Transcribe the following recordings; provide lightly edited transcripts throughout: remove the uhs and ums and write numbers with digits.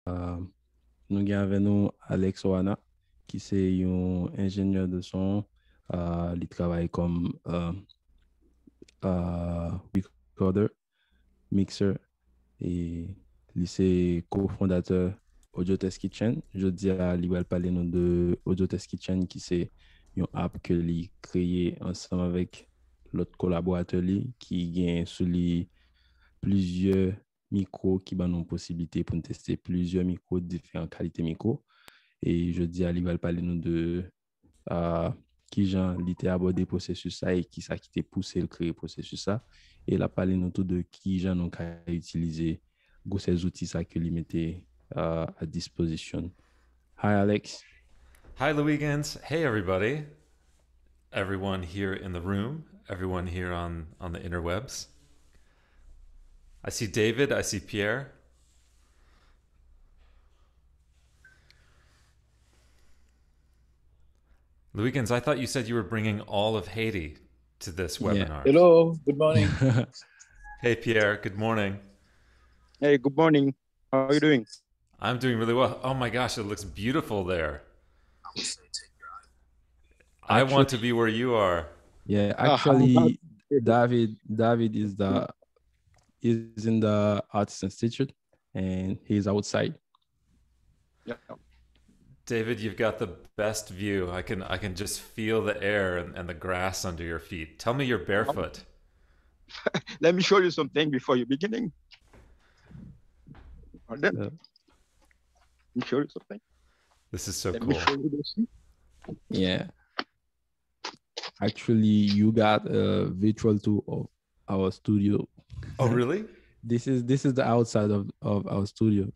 nous avons avec nous Alex Oana, qui est un ingénieur de son. Il travaille comme recorder, mixer, et il est cofondateur Audio Test Kitchen. Je dis à lui, il parler nous de Audio Test Kitchen, qui c'est une app que lui créé ensemble avec l'autre collaborateur qui gagne sous lui plusieurs micros qui ont une possibilité pour nous tester plusieurs micros de différentes qualités micros. Et je dis à lui, il parler nous de euh, qui Jean l'était abordé le processus ça et qui ça qui t'a poussé le créer processus ça. Et il a parlé nous tout de qui Jean nous a utilisé ces outils ça que lui mettait à disposition. Hi Alex. Hi, Louiguens. Hey, everybody. Everyone here in the room, everyone here on the interwebs. I see David, I see Pierre. Louiguens, I thought you said you were bringing all of Haiti to this Yeah. webinar. Hello, good morning. Hey, Pierre, good morning. Hey, good morning. How are you doing? I'm doing really well. Oh my gosh, it looks beautiful there. I want to be where you are. Yeah, actually, David is in the Arts Institute and he's outside. Yeah. David, you've got the best view. I can just feel the air and the grass under your feet. Tell me you're barefoot. Let me show you something before you're beginning. Let me show you something. This is so Let cool. me show you this. Yeah. Actually, you got a virtual tour of our studio. Oh, really? This is the outside of our studio.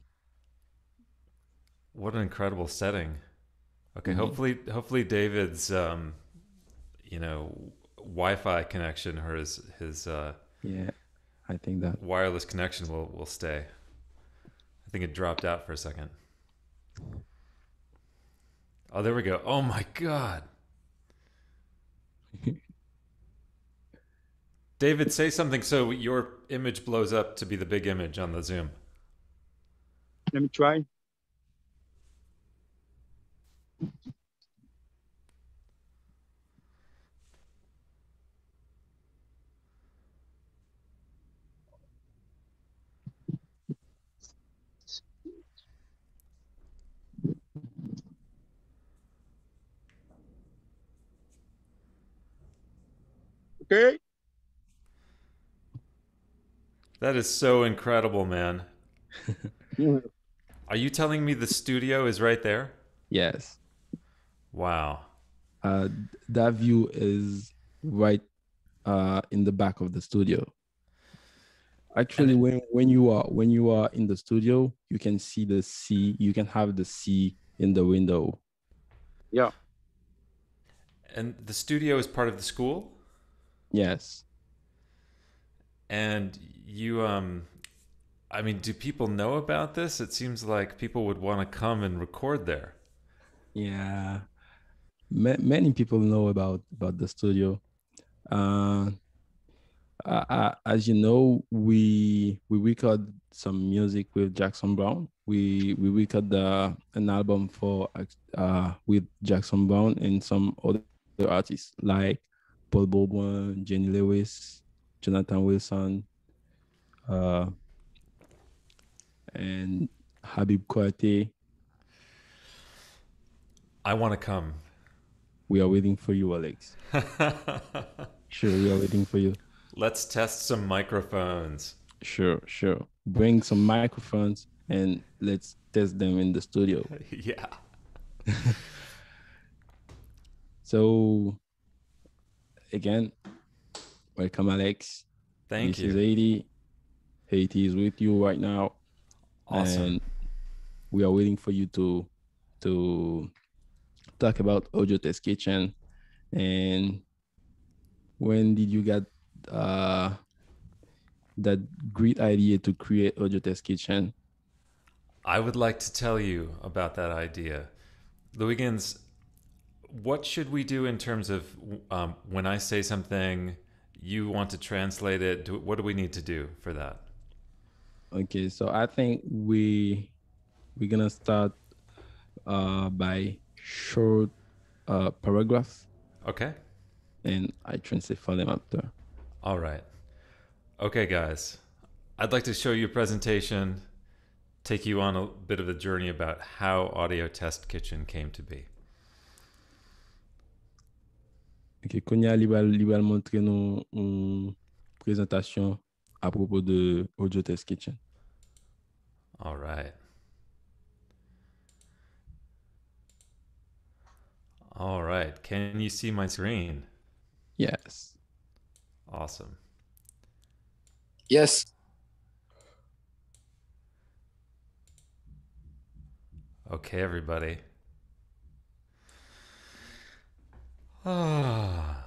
What an incredible setting. Okay, hopefully David's Wi-Fi connection or his yeah, I think that wireless connection will stay. I think it dropped out for a second. Oh, there we go. Oh my God. David, say something so your image blows up to be the big image on the Zoom. Let me try. Okay. That is so incredible, man. Are you telling me the studio is right there? yes. Wow. That view is right in the back of the studio. Actually, when you are in the studio, you can see the sea. You can have the sea in the window. Yeah. And the studio is part of the school? Yes. And you, I mean, do people know about this? It seems like people would want to come and record there. Yeah. Many people know about the studio. As you know, we record some music with Jackson Brown. We record an album for with Jackson Brown and some other artists like Paul Bourboin, Jenny Lewis, Jonathan Wilson, and Habib Kouate. I want to come. We are waiting for you, Alex. Sure, we are waiting for you. Let's test some microphones. Sure. Bring some microphones and let's test them in the studio. Yeah. So, again, welcome, Alex. Thank you. This is Haiti. Haiti is with you right now. Awesome. And we are waiting for you to talk about Audio Test Kitchen. And when did you get that great idea to create Audio Test Kitchen? I would like to tell you about that idea. Louiguens, what should we do in terms of when I say something, you want to translate it? What do we need to do for that? Okay, so I think we we're gonna start by short paragraphs, Okay. and I translate for them after. All right. Okay, guys. I'd like to show you a presentation, take you on a bit of a journey about how Audio Test Kitchen came to be. Ok, Konya li va montrer nous une présentation à propos de Audio Test Kitchen. All right. All right. Can you see my screen? Yes. Awesome. Yes. Okay, everybody. Ah.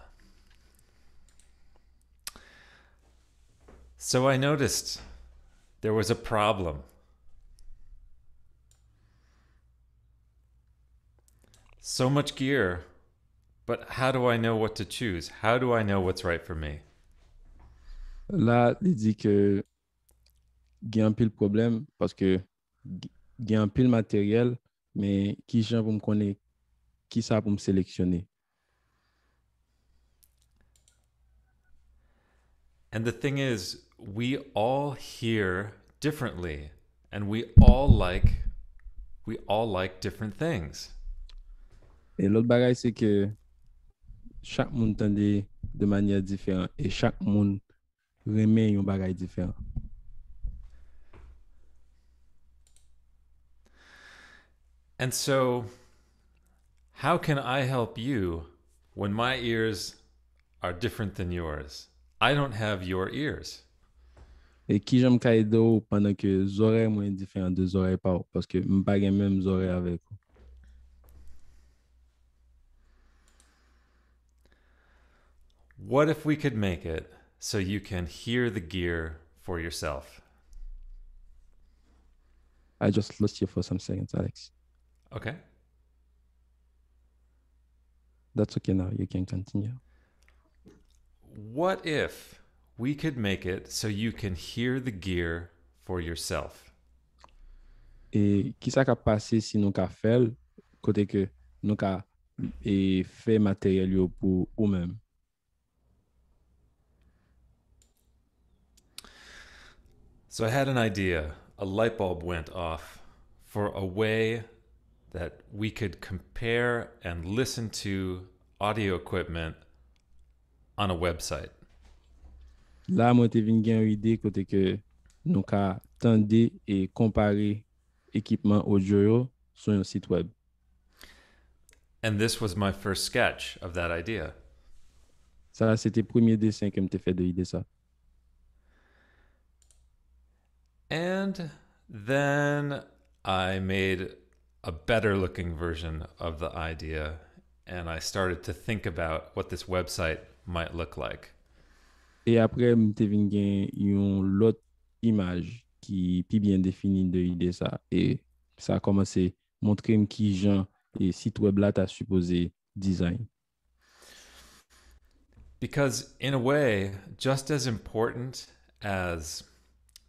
So I noticed there was a problem. So much gear, but how do I know what to choose? How do I know what's right for me? Là, il dit que il y a un pile problème parce que il y a un pile matériel, mais qui j'en pour me connaître, qui ça pour me sélectionner. And the thing is, we all hear differently, and we all like different things. Et l'autre bagage, c'est que chaque monde entendait de manière différente et chaque monde remet un bagage différent. And so, how can I help you when my ears are different than yours? I don't have your ears. Et qui j'aime aider pendant que les oreilles moins différentes des oreilles pas parce que je n'ai pas les mêmes oreilles avec vous. What if we could make it so you can hear the gear for yourself? I just lost you for some seconds, Alex. Okay. That's okay now. You can continue. What if we could make it so you can hear the gear for yourself? Et qui ça qu'a passé si nous qu'a fait côté que nous qu'a et fait matériel yo pour ou même. So I had an idea. A light bulb went off for a way that we could compare and listen to audio equipment on a website. Là, moi, t'ai venu une idée côté que nous qu'a tendre et comparer équipement audio yo sur un site web. And this was my first sketch of that idea. Ça, c'était le premier dessin que m'ai fait de l'idée ça. And then I made a better looking version of the idea, and I started to think about what this website might look like. Et après, m'ai venu une autre image qui est bien définie de l'idée ça. Et ça a commencé à montrer qui genre et site web là t'as supposé design. Because in a way, just as important as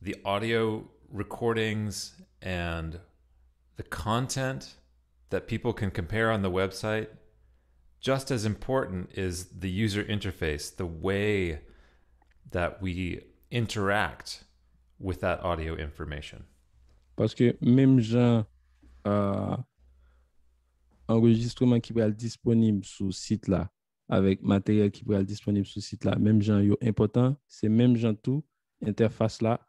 the audio recordings and the content that people can compare on the website, just as important is the user interface, the way that we interact with that audio information. Parce que même genre enregistrement qui va être disponible sur le site là, avec matériel qui va être disponible sur le site là, même genre yo important, c'est même genre tout, interface là,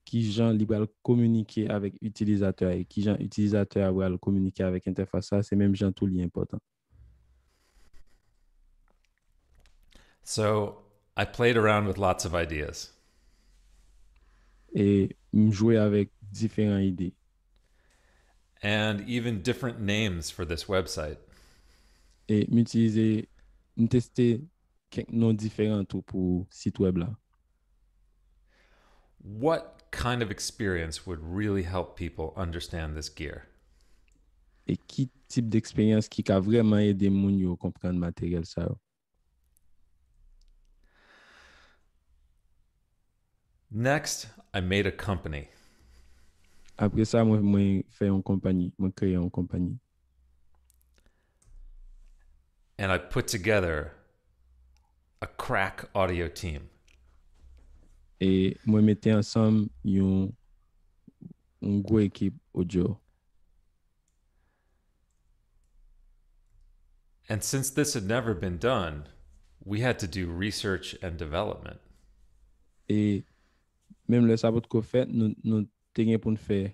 qui genre li va communiquer avec utilisateur et qui genre utilisateur va communiquer avec interface là, c'est même genre tout li important. So I played around with lots of ideas. Et jouer avec différentes idées. And even different names for this website. Et m'utiliser, tester quelques noms différents tout pour site web là. What kind of experience would really help people understand this gear? Et qui type d'expérience qui a vraiment aidé moun yo comprendre matériel ça yo? Next, I made a company. Après ça, moi fais une compagnie, moi créer une compagnie. And I put together a crack audio team. Et moi mettais ensemble une grosse équipe audio. And since this had never been done, we had to do research and development. Et même le sabot qu'on fait, nous t'es pour nous faire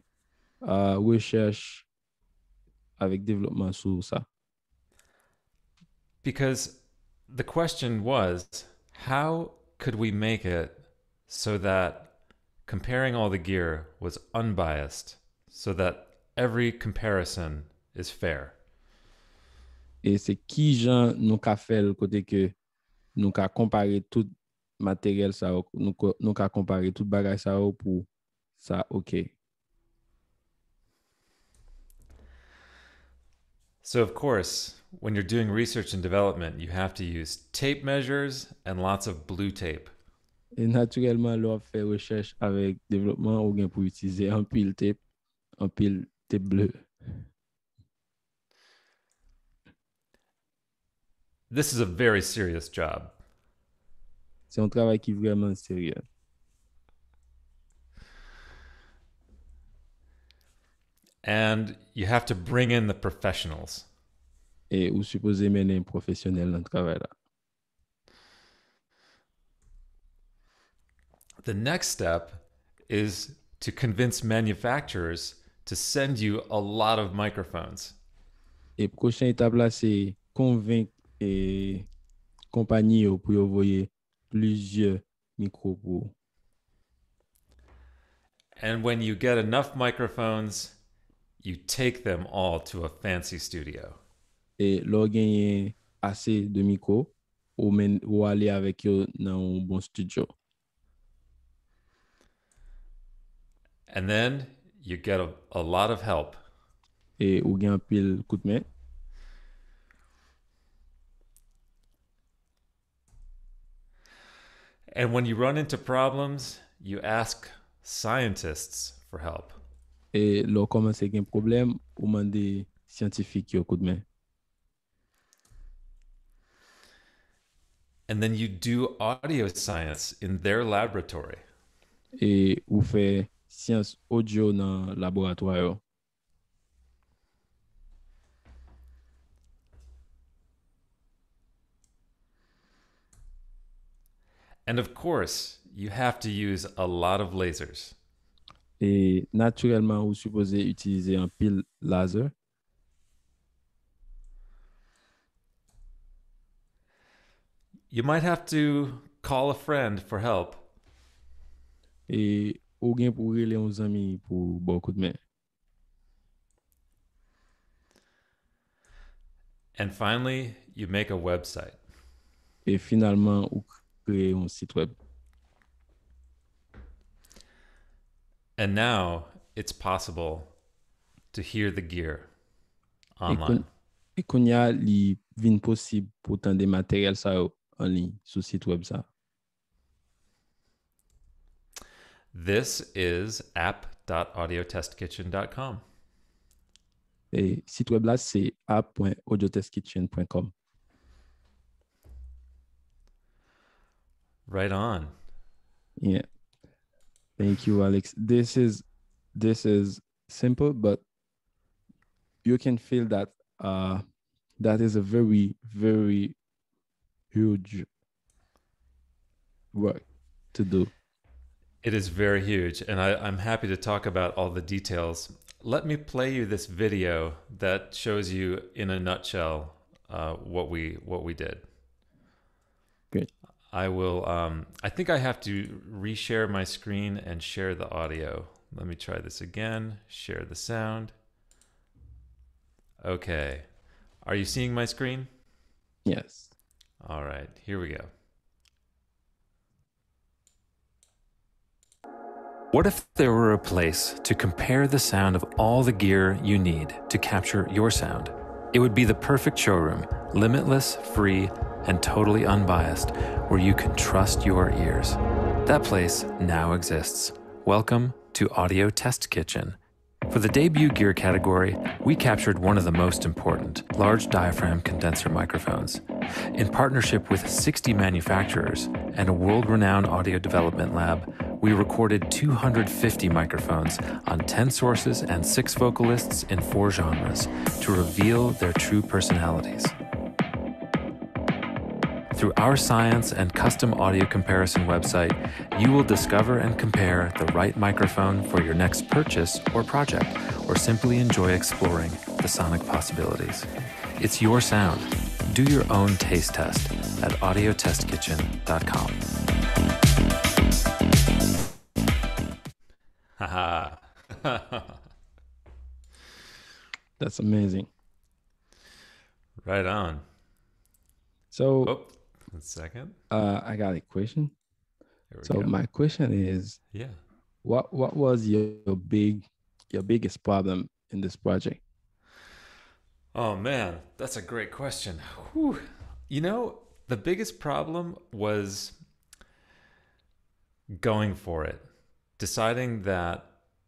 recherche avec développement sur ça. Because the question was, how could we make it so that comparing all the gear was unbiased, so that every comparison is fair? Et c'est qui gens nous ka fait le côté que nous ka comparer tout matériel ça nous ka comparer tout bagage ça pour ça OK. So of course, when you're doing research and development, you have to use tape measures and lots of blue tape. Et naturellement, l'on fait recherche avec développement ou bien pour utiliser un pile tape bleu. This is a very serious job. C'est un travail qui est vraiment sérieux. And you have to bring in the professionals. Et vous supposez mener un professionnel dans le travail là. The next step is to convince manufacturers to send you a lot of microphones. Et prochaine étape là, c'est convaincre et compagnie pour envoyer plusieurs micros pour. And when you get enough microphones, you take them all to a fancy studio. Et leur gagner assez de micros ou aller avec eux dans un bon studio. And then you get a lot of help. Et ou gagne un pile coup de main. And when you run into problems, you ask scientists for help. Et leur commence avec un problème ou demander scientifique un coup de main. And then you do audio science in their laboratory. Et ou fait science audio dans le laboratoire. And of course, you have to use a lot of lasers. Et naturellement, vous supposez utiliser un pile laser. You might have to call a friend for help. Et ou bien pour relais uns amis pour beaucoup de main. And finally, you make a website. Et finalement, vous créez un site web. And now it's possible to hear the gear online. Et qu'on y a li vin possible pour tant des matériels ça en ligne sur site web ça. This is app.audiotestkitchen.com. Et site web là c'est app.audiotestkitchen.com. Right on. Yeah. Thank you, Alex. This is simple, but you can feel that that is a very, very huge work to do. It is very huge, and I'm happy to talk about all the details. Let me play you this video that shows you in a nutshell what we did. Great. I will. I think I have to reshare my screen and share the audio. Let me try this again. Share the sound. Okay. Are you seeing my screen? Yes. All right. Here we go. What if there were a place to compare the sound of all the gear you need to capture your sound? It would be the perfect showroom, limitless, free, and totally unbiased, where you can trust your ears. That place now exists. Welcome to Audio Test Kitchen, For the debut gear category, we captured one of the most important, large diaphragm condenser microphones. In partnership with 60 manufacturers and a world-renowned audio development lab, we recorded 250 microphones on 10 sources and 6 vocalists in 4 genres to reveal their true personalities. Through our science and custom audio comparison website, you will discover and compare the right microphone for your next purchase or project, or simply enjoy exploring the sonic possibilities. It's your sound. Do your own taste test at audiotestkitchen.com. Haha. That's amazing. Right on. So, Oh, 1 second. I got a question. Here we go. My question is, Yeah. what was your biggest problem in this project? Oh man, that's a great question. Whew. You know, the biggest problem was going for it, deciding that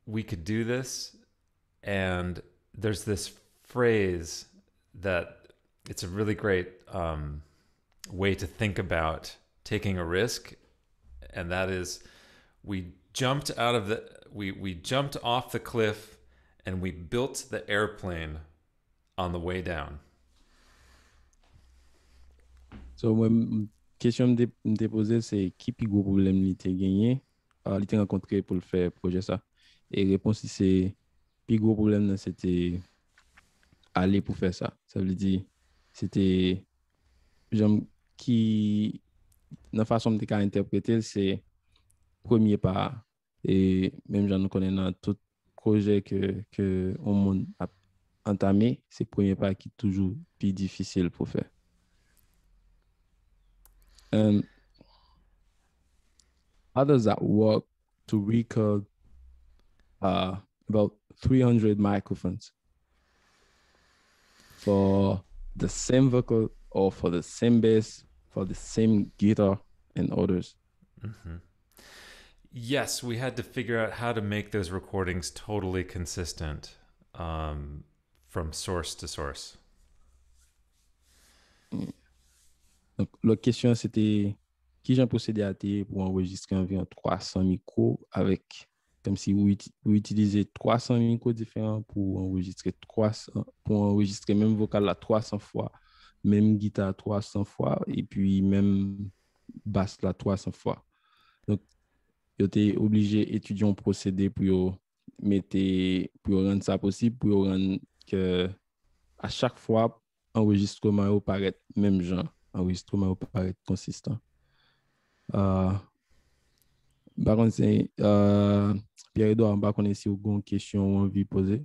we could do this. And there's this phrase that it's a really great way to think about taking a risk, and that is we jumped off the cliff and we built the airplane on the way down. So, la question que je me posée, c'est qui plus gros problème il était gagné, il était rencontré pour le faire projet ça. Et réponse c'est plus gros problème c'était aller pour faire ça. Ça veut dire c'était j'aime qui la façon de interpréter c'est premier pas et même j'en connais dans tout projet que on monde a entamé, c'est premier pas qui est toujours plus difficile pour faire. How does that work to record about 300 microphones for the same vocal or for the same bass, for the same guitar and others? Mm-hmm. Yes, we had to figure out how to make those recordings totally consistent from source to source. Donc, la question, c'était qui j'ai procédé à pour enregistrer environ 300 micros avec, comme si vous utilisez 300 micros différents pour enregistrer même vocal là 300 fois, même guitare 300 fois et puis même basse là 300 fois. Donc, vous êtes obligé d'étudier un procédé pour rendre ça possible, pour rendre que à chaque fois, enregistrement paraît même genre. Enregistrement paraît consistant. Par contre, Pierre-Edouard, on va connaître si vous avez une question ou envie de poser.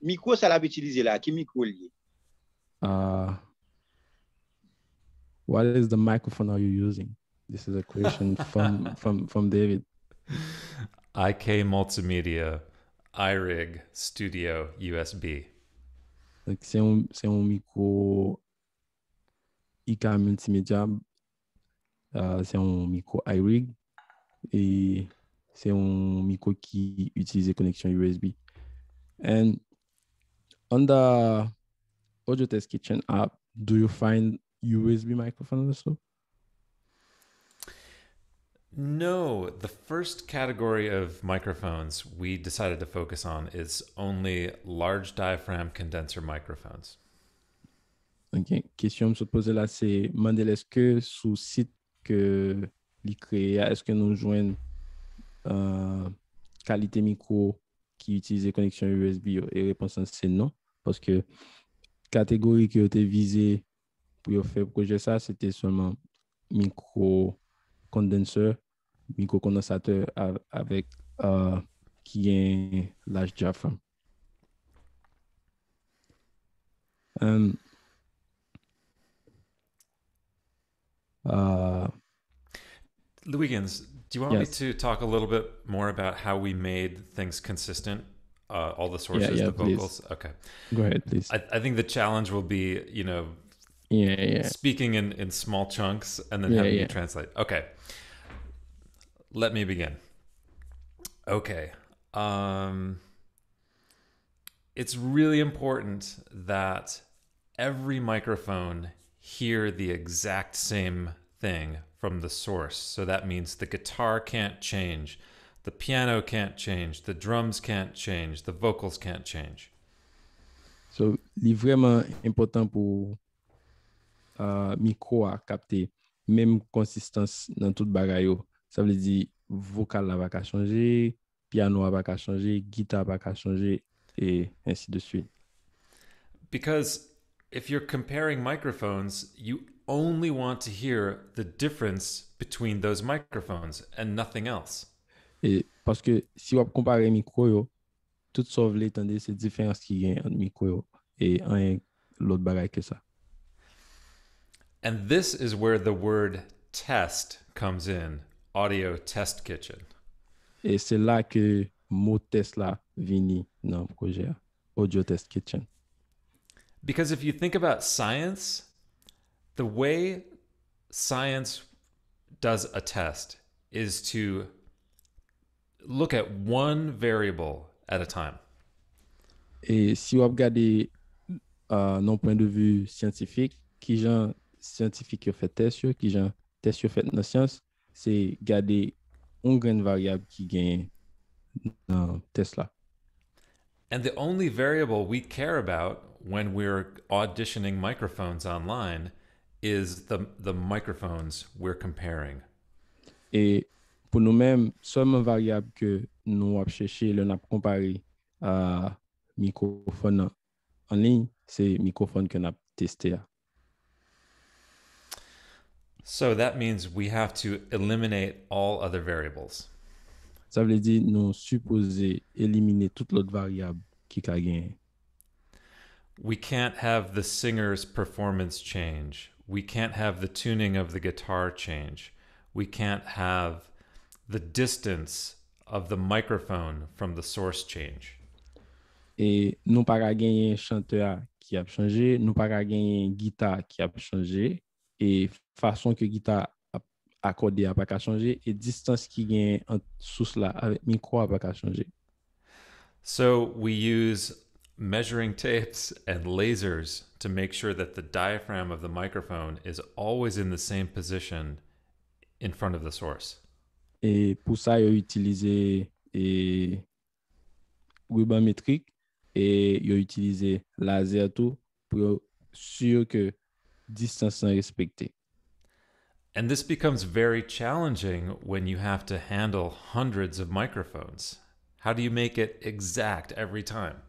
Micro, ça l'a utilisé là. Qui micro lié? What is the microphone are you using? This is a question from David. IK Multimedia, iRig Studio USB. Donc, c'est un micro IK Multimedia. C'est un micro iRig et c'est un micro qui utilise connexion USB. And on the Audio Test Kitchen app, do you find USB microphone also? No, the first category of microphones we decided to focus on is only large diaphragm condenser microphones. Ok, question se poser là, c'est demander est-ce que sous le site que l'y créé, est-ce que nous joignons qualité micro qui utilise connexion USB? Et réponse c'est non, parce que catégorie qui a été visée pour faire le projet ça, c'était seulement micro condensateur avec qui est large diaphragme. Louiguens, do you want me to talk a little bit more about how we made things consistent? All the sources, the vocals? Please. Okay. Go ahead, please. I think the challenge will be, speaking in small chunks and then having you translate. Okay. Let me begin. Okay. It's really important that every microphone hear the exact same thing from the source. So that means the guitar can't change, the piano can't change, the drums can't change, the vocals can't change. So, li vraiment important pour micro a capter même consistance dans toute bagay yo. Ça veut dire vocal la va ka changer, piano va ka changer, guitare va ka changer et ainsi de suite. Because if you're comparing microphones, you only want to hear the difference between those microphones and nothing else. Et parce que si on compare micro yo, tout sauf l'étendue c'est différence qui gagne entre micro yo et un l'autre bagay que ça. And this is where the word test comes in, Audio Test Kitchen. Et c'est là que mot test là vini dans le projet Audio Test Kitchen. Because if you think about science, the way science does a test is to look at one variable at a time. Et si on regarde d'un point de vue scientifique, qui genre scientifique fait test yo, qui genre test yo fait dans science, c'est garder une grande variable qui gagne dans test là. And the only variable we care about when we're auditioning microphones online is the microphones we're comparing. Et pour nous-mêmes, seulement variable que nous avons cherché, le n'a comparé à microphone en ligne, c'est microphone que nous avons testé. So that means we have to eliminate all other variables. Ça veut dire nous supposer éliminer toute l'autre variable qui a gagné. We can't have the singer's performance change. We can't have the tuning of the guitar change. We can't have the distance of the microphone from the source change. Et nous pas gagner chanteur qui a changé, nous pas gagner guitare qui a changé et façon que guitare accordé a pas changer et distance qui gagne entre source là avec micro a pas changer. So we use measuring tapes and lasers to make sure that the diaphragm of the microphone is always in the same position in front of the source. Et pour ça, ils ont utilisé ruban métrique et ils ont utilisé laser tout pour sûr que distance est respectée. And this becomes very challenging when you have to handle hundreds of microphones. How do you make it exact every time?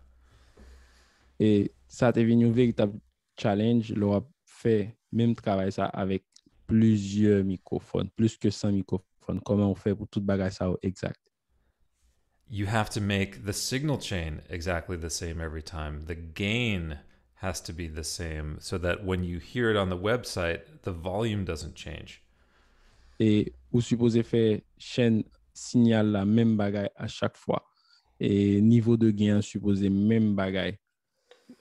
Et ça a devenu un véritable challenge. Leur a fait même travail ça avec plusieurs microphones, plus que 100 microphones. Comment on fait pour tout bagage ça exact? You have to make the signal chain exactly the same every time. The gain has to be the same so that when you hear it on the website, the volume doesn't change. Et vous supposez faire chaîne signal la même bagaille à chaque fois. Et niveau de gain supposé même bagaille.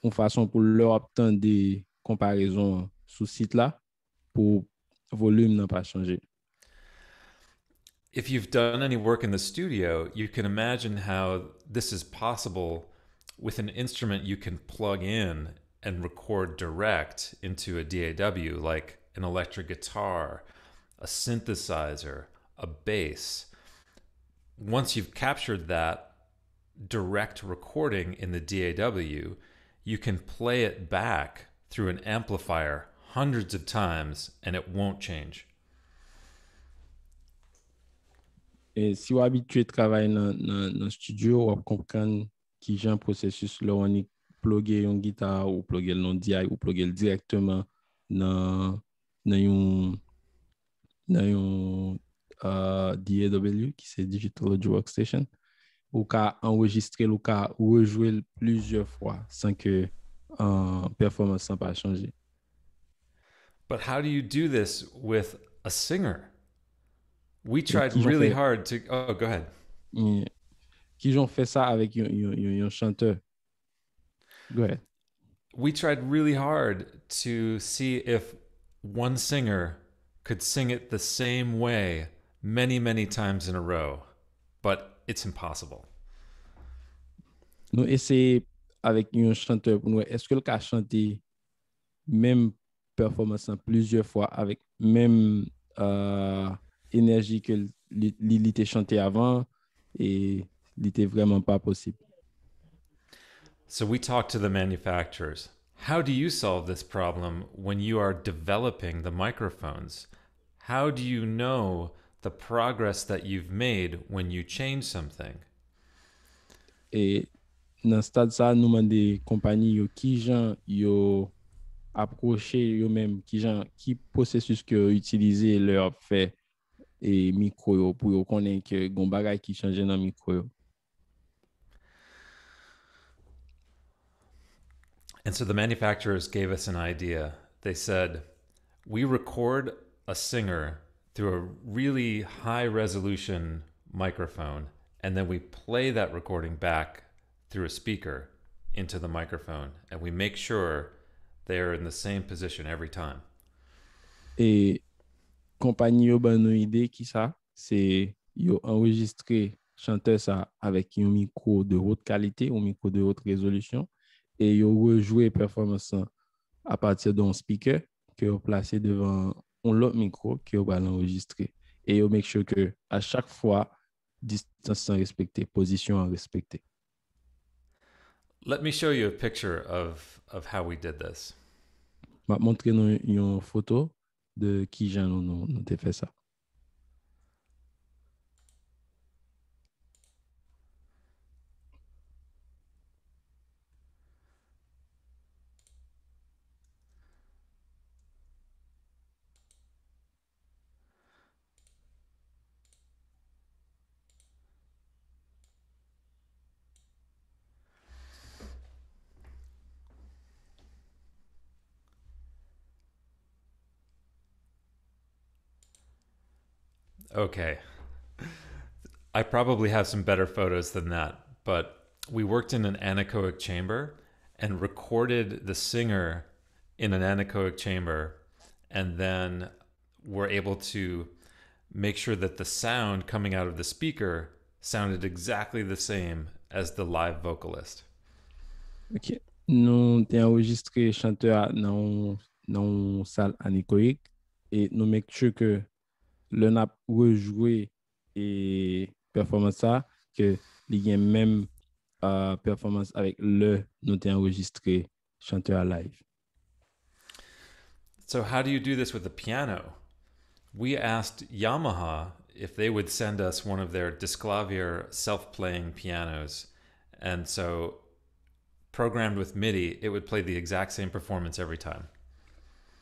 En façon pour leur obtenir des comparaisons sous site là pour volume n'a pas changé. If you've done any work in the studio, you can imagine how this is possible with an instrument you can plug in and record direct into a DAW, like an electric guitar, a synthesizer, a bass. Once you've captured that direct recording in the DAW, you can play it back through an amplifier hundreds of times and it won't change. Et si vous êtes habitué à travailler dans le studio, vous comprenez qui j'ai un processus là on est plugger une guitare ou plugger le DI ou plugger directement dans un DAW qui c'est Digital Audio Workstation ou qu'à enregistrer ou qu'à rejouer plusieurs fois sans que performance n'a pas changé. But how do you do this with a singer? We tried qui really fait- hard to. Oh, go ahead. Qui ont fait ça avec un chanteur. Go ahead. We tried really hard to see if one singer could sing it the same way many, many times in a row. But it's impossible. Nous essayons avec un chanteur pour nous, est-ce que le cas chanter même performance plusieurs fois avec même énergie que il était chanté avant et il était vraiment pas possible. So we talked to the manufacturers. How do you solve this problem when you are developing the microphones? How do you know the progress that you've made when you change something? Et dans ce stade ça nous demandons compagnie yo qui gens yo approcher yo même qui processus que utiliser leur fait et micro yo pour yo connaître que gon bagay qui change dans micro yo. And so the manufacturers gave us an idea. They said, we record a singer through a really high resolution microphone, and then we play that recording back through a speaker into the microphone, and we make sure they're in the same position every time. Et compagnie yo ban nou idée qui ça, c'est yo enregistrer chanteur ça avec un micro de haute qualité, un micro de haute résolution et yo rejouer performance à partir d'un speaker que yo placé devant un autre micro que yo va l'enregistrer et yo make sure que à chaque fois distance respectée, position respectée. Let me show you a picture of how we did this. M'a montrer nous une photo de qui Jean nous t'ai fait ça. Okay. I probably have some better photos than that, but we worked in an anechoic chamber and recorded the singer in an anechoic chamber, and then were able to make sure that the sound coming out of the speaker sounded exactly the same as the live vocalist. OK. Nous t'ai enregistré chanteur dans une salle anéchoïque et nous make sure que le n'a rejoué et performance ça que il y a même performance avec le nous t'ai enregistré chanteur live. So how do you do this with the piano? We asked Yamaha if they would send us one of their Disclavier self-playing pianos. And so programmed with MIDI, it would play the exact same performance every time.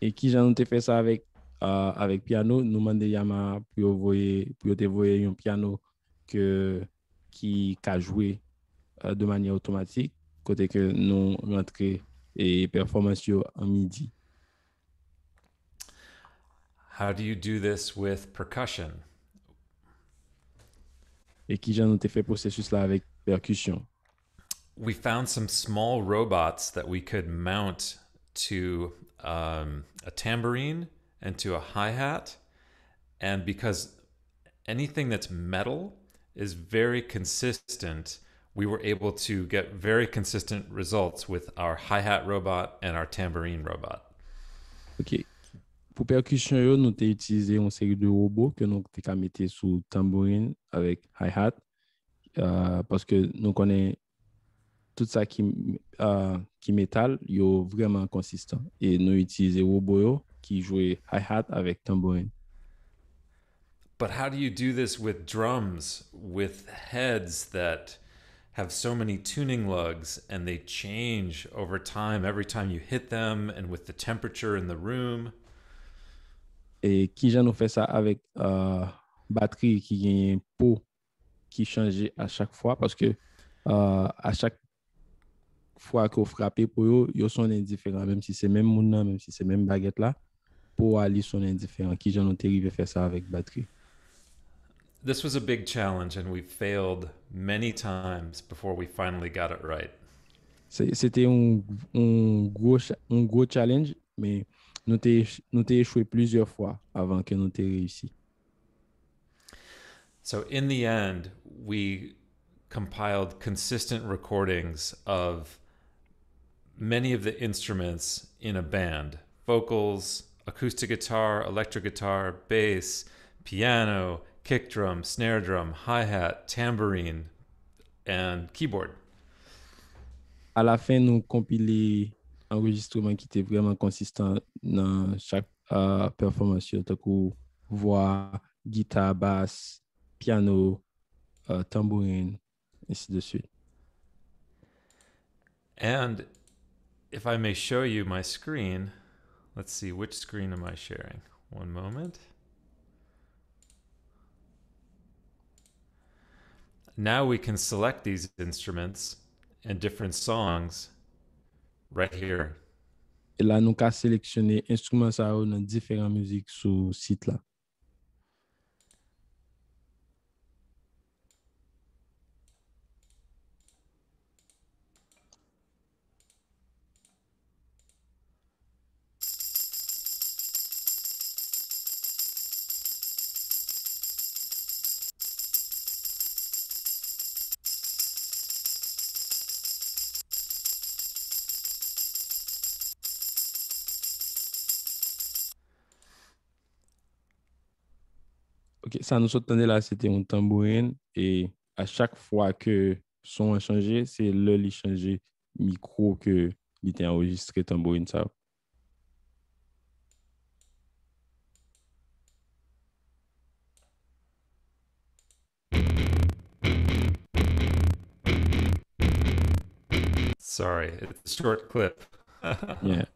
Et qui j'en ai fait ça avec piano, nous demandons Yamaha pour te voyer un piano qui a joué de manière automatique côté que nous rentrer et performance en MIDI. How do you do this with percussion? Et qui j'en ai fait processus là avec percussion. We found some small robots that we could mount to a tambourine and to a hi-hat. And because anything that's metal is very consistent, we were able to get very consistent results with our hi-hat robot and our tambourine robot. OK. Pour percussion, nous avons utilisé une série de robots que nous avons mis sous tambourine avec hi-hat parce que nous connaissons tout ça qui métal, il est vraiment consistant. Et nous utilisons robots qui jouent hi-hat avec tambourine. But how do you do this with drums, with heads that have so many tuning lugs and they change over time every time you hit them and with the temperature in the room? Et qui j'en fait ça avec batterie qui gagne pot qui change à chaque fois parce que à chaque fois qu'on frappe pour eux, ils sont indifférents même si c'est même monde même si c'est même baguette là pour aller sont indifférents qui j'en ont arrivé faire ça avec batterie. This was a big challenge and we failed many times before we finally got it right. C'était un gros challenge mais nous t'ai échoué plusieurs fois avant que nous t'ai réussi. So in the end, we compiled consistent recordings of many of the instruments in a band: vocals, acoustic guitar, electric guitar, bass, piano, kick drum, snare drum, hi-hat, tambourine, and keyboard. À la fin, nous compilé enregistrement qui était vraiment consistant dans chaque performance, tant que voix, guitare, basse, piano, tambourine, ainsi de suite. And if I may show you my screen, let's see, which screen am I sharing? One moment. Now we can select these instruments and different songs right here. Et là, nous avons sélectionné instruments dans différentes musiques sur le site là. Ok, ça nous entendait là, c'était un tambourine et à chaque fois que son a changé, c'est là il changé micro que il était enregistré tambourine ça. Sorry, it's a short clip. Yeah.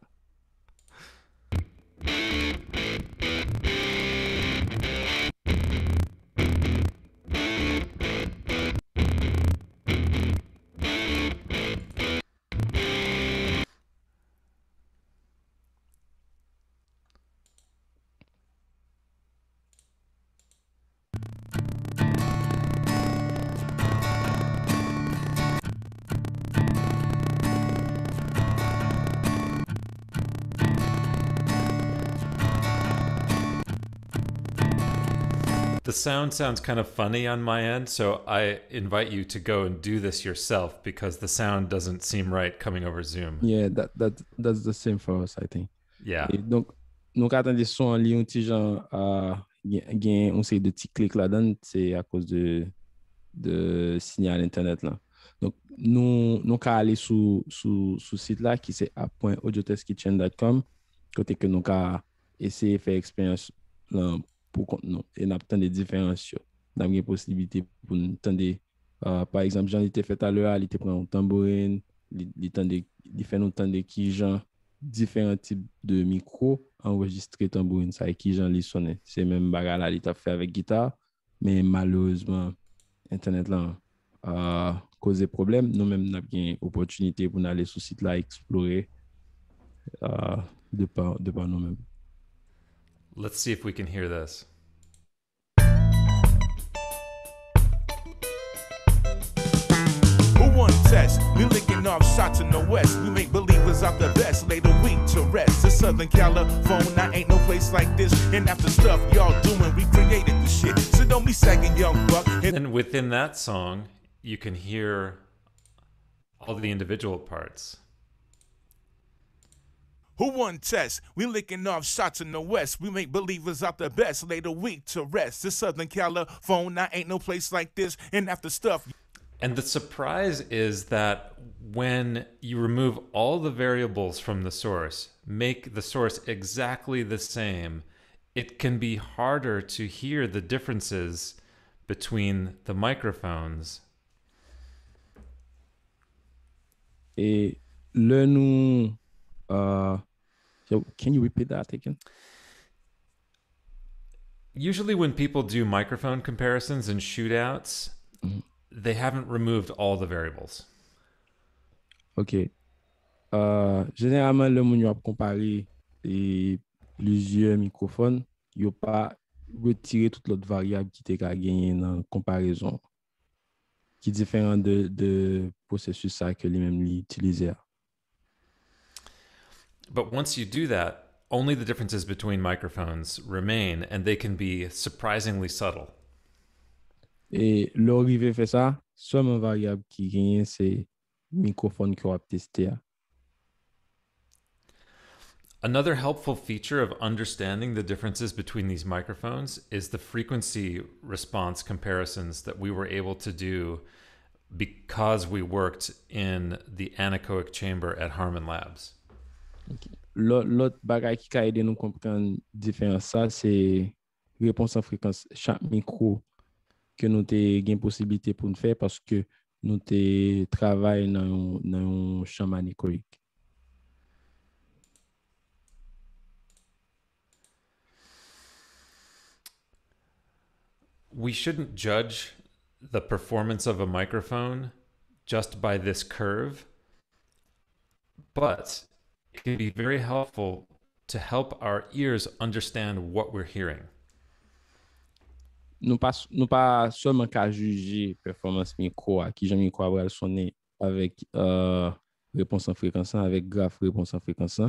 The sound sounds kind of funny on my end, so I invite you to go and do this yourself because the sound doesn't seem right coming over Zoom. Yeah, that's the same for us, I think. Yeah. Et donc, nous attendons des sons en ligne, un petit genre, on sait de petits clics là-dedans, c'est à cause de signal Internet là. Donc, nous allons aller sur le site là qui c'est app.audiotestkitchen.com, côté que nous allons essayer de faire expérience là pour compte nous. Et nous avons des différences. Nous avons des possibilités pour nous entendre. Par exemple, j'en étais fait à l'heure, il était prend un tambourine, il fait nous entendre qui genre différents types de micros enregistrés tambourine, ça et qui genre les sonne. C'est même bagarre là, il t'a fait avec guitare, mais malheureusement, Internet là causé problème. Nous-mêmes, nous avons une opportunité pour aller sur ce site là explorer de par nous-mêmes. Let's see if we can hear this. Who won test? We licking off shots in the west. We make believers out the best. Lay the week to rest. In Southern California, ain't no place like this. And after stuff y'all doing, we created the shit. So don't be sagging, young buck. And within that song, you can hear all the individual parts. Who won test? We licking off shots in the west. We make believers out the best. Lay the week to rest. In Southern California, ain't no place like this. And after stuff. And the surprise is that when you remove all the variables from the source, make the source exactly the same, it can be harder to hear the differences between the microphones. Et le nous so can you repeat that again? Usually when people do microphone comparisons and shootouts, they haven't removed all the variables. OK. Généralement, le monde a comparé plusieurs microphones, il n'a pas retiré toute l'autre variable qui était gagné dans la comparaison, qui est différent de processus ça que lui-même utilisait. But once you do that, only the differences between microphones remain, and they can be surprisingly subtle. Et l'arrivée fait ça, seulement variable qui gagne, c'est microphone qu'on va tester. Another helpful feature of understanding the differences between these microphones is the frequency response comparisons that we were able to do because we worked in the anechoic chamber at Harman Labs. Okay. L'autre bagage qui a aidé nous comprendre différence ça, c'est réponse en fréquence. Chaque micro que nous avons une possibilité pour nous faire parce que nous travaillons dans un champ anéchoïque. We shouldn't judge the performance of a microphone just by this curve, but it can be very helpful to help our ears understand what we're hearing. Nous pas seulement qu'à juger performance micro, qui j'aime micro va sonner avec réponse en fréquence, avec graphe réponse en fréquence,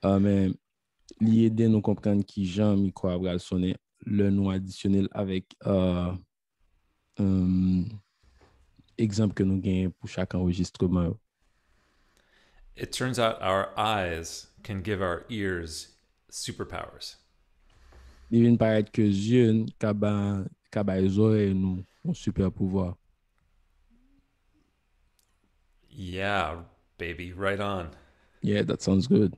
mais l'idée nous comprendre qui j'aime micro va sonner le nom additionnel avec exemple que nous gagnons pour chaque enregistrement. It turns out our eyes can give our ears superpowers. Il vient paraître que yeux kaba les oreilles nous ont super pouvoir. Yeah, baby, right on. Yeah, that sounds good.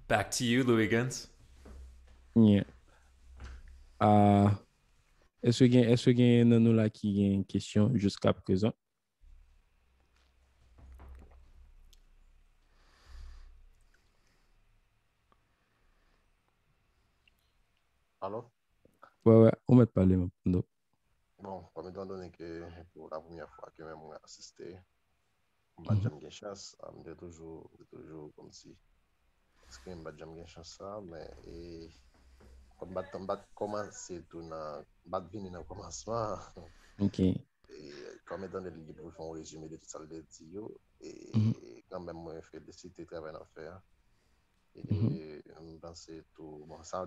Back to you, Louiguens. Yeah. Est-ce qu'il y a nous là qui a une question jusqu'à présent? Allô? Ouais, on va te parler maintenant. Bon, comme étant donné que pour la première fois que même moi assisté, j'aime bien chance, j'ai toujours comme si, parce que j'aime bien chance ça, mais comme je commence tout dans, venir dans le commencement, OK. et comme étant donné que je fais un résumé de tout ça, le dit, et quand même, moi, je fais des sites de travail à faire. Et je pense tout. Bon, ça,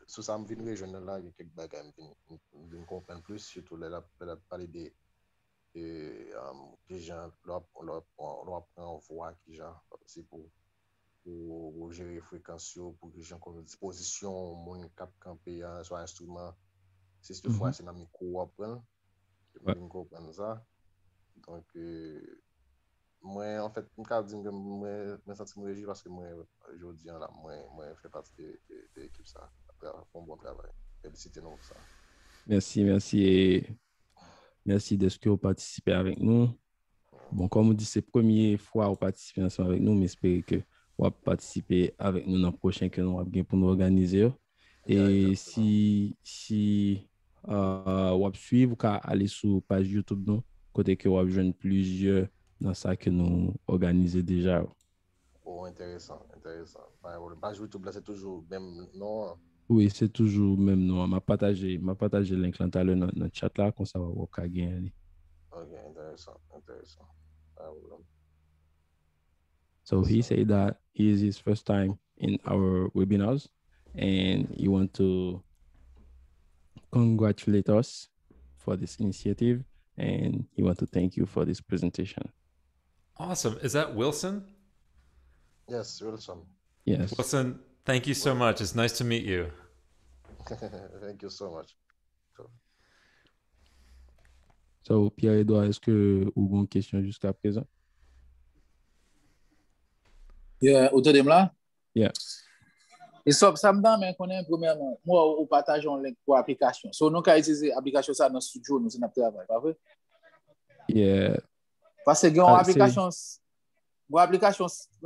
sous ça, je viens de là, il y a quelques bagages, je comprends plus, surtout là, parler des gens, on prend voix, qui gens, c'est pour gérer les fréquences, pour que les gens connaissent disposition, mon cap campé, soit instrument, si cette fois c'est dans mes cours apprendre, je comprends ça. Donc, moi, en fait, je me dis que je me sens régi parce que moi, aujourd'hui, là, moi, je fais partie de l'équipe ça. Après, un bon travail. Félicitez-nous pour ça. Merci et merci de ce que vous participez avec nous. Bon, comme on dit, c'est la première fois que vous participez ensemble avec nous, mais j'espère que vous participez avec nous dans le prochain que nous avons pour nous organiser. Et si vous suivez, vous pouvez aller sur la page YouTube, nous, côté que vous avez besoin plusieurs dans ça que nous organisons déjà. Oh, intéressant. La page YouTube, là, c'est toujours même nom. Oui, c'est toujours même nom. Je partagé le link dans le chat là, comme ça, vous pouvez gagner. Ok, intéressant. So he said that it is his first time in our webinars and he want to congratulate us for this initiative and he want to thank you for this presentation. Awesome. Is that Wilson? Yes, Wilson. Yes. Wilson, thank you so much. It's nice to meet you. Thank you so much. So, Pierre-Edouard, est-ce que vous avez une question jusqu'à présent? Yeah, autour de là? Yeah. Et ça me donne, mais premièrement, moi, on partage un link pour l'application. So, nous avons utilisé l'application ça dans le studio, nous avons travaillé, pas vrai? Yeah. Parce que une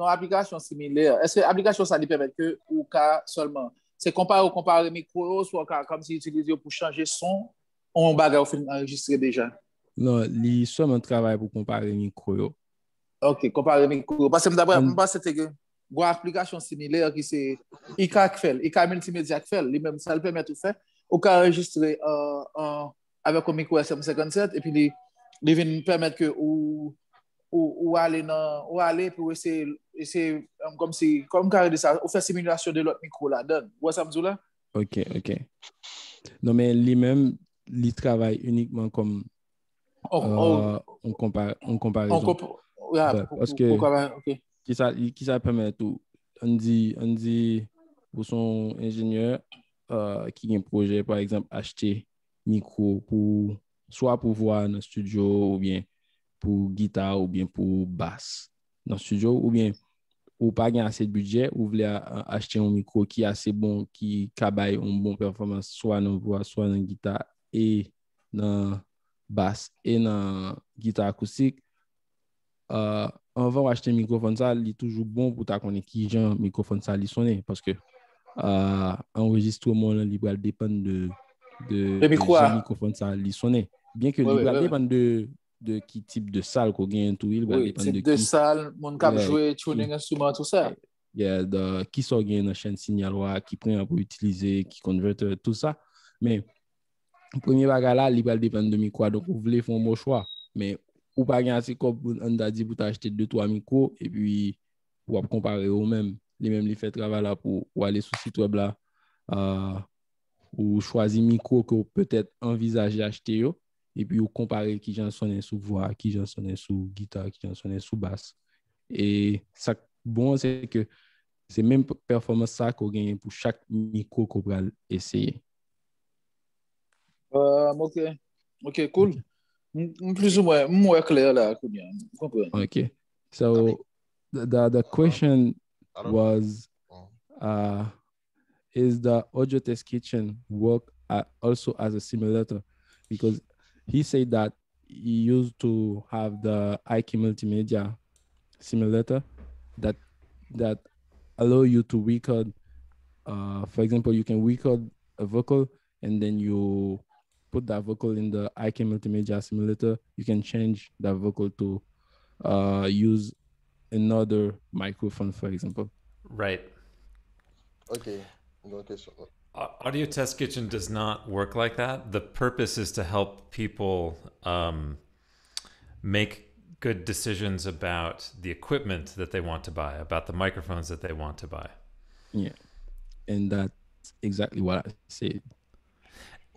application similaire. Est-ce que l'application ça lui permet que ou cas seulement c'est comparer micro soit comme si utiliser pour changer son on bagage enregistré déjà. Non, il seulement travail pour comparer micro. OK, comparer micro parce que d'abord c'était que une application similaire qui c'est IK multimédia qui fait lui-même ça le permet de faire ou cas enregistrer avec un micro SM57 et puis il vient permettre que ou ou aller pour essayer comme carré de ça, ou faire simulation de l'autre micro là-dedans. Ou ça me dit là? OK. Non, mais lui-même, il travaille uniquement comme en comparaison. Parce que OK. qui ça permet tout. On dit pour son ingénieur qui a un projet, par exemple, acheter micro pour soit pour voir dans le studio ou bien pour guitare ou bien pour basse dans le studio ou bien ou pas gagner assez de budget ou voulez acheter un micro qui est assez bon qui cabaye une bonne performance soit dans voix soit dans guitare et dans basse et dans guitare acoustique on va acheter un microphone ça il est toujours bon pour ta connaître qui genre microphone ça il sonne parce que enregistrement il va dépendre de micro genre microphone ça il sonne bien que il va ouais. dépendre de qui type de salle qu'on gagne tout il va dépendre de type de qui salle, mon cap jouer tuning instrument tout ça. Qui sont dans la chaîne signal qui prend pour utiliser qui converteur tout ça mais premier bagage là il va dépendre de micro donc vous voulez faire un bon choix mais ou pas gagner assez comme on a dit pour acheter 2-3 micros et puis pour comparer au même les mêmes les fait travail là pour aller sur site web là ou choisir micro que peut-être envisager acheter et puis ou comparer qui j'en sonne sous voix qui j'en sonne sous guitare qui j'en sonne sous basse et ça bon c'est que c'est même performance ça qu'on gagne pour chaque micro qu'on va essayer. OK, cool. Plus ou moins clair là, Okay. So the question was is the audio test kitchen work also as a simulator? Because he said that he used to have the IK multimedia simulator that allow you to record. For example, you can record a vocal and then you put that vocal in the IK multimedia simulator. You can change that vocal to use another microphone, for example. Right. Okay. Okay. So, Audio Test Kitchen does not work like that. The purpose is to help people make good decisions about the equipment that they want to buy, about the microphones that they want to buy. Yeah. And that's exactly what I said.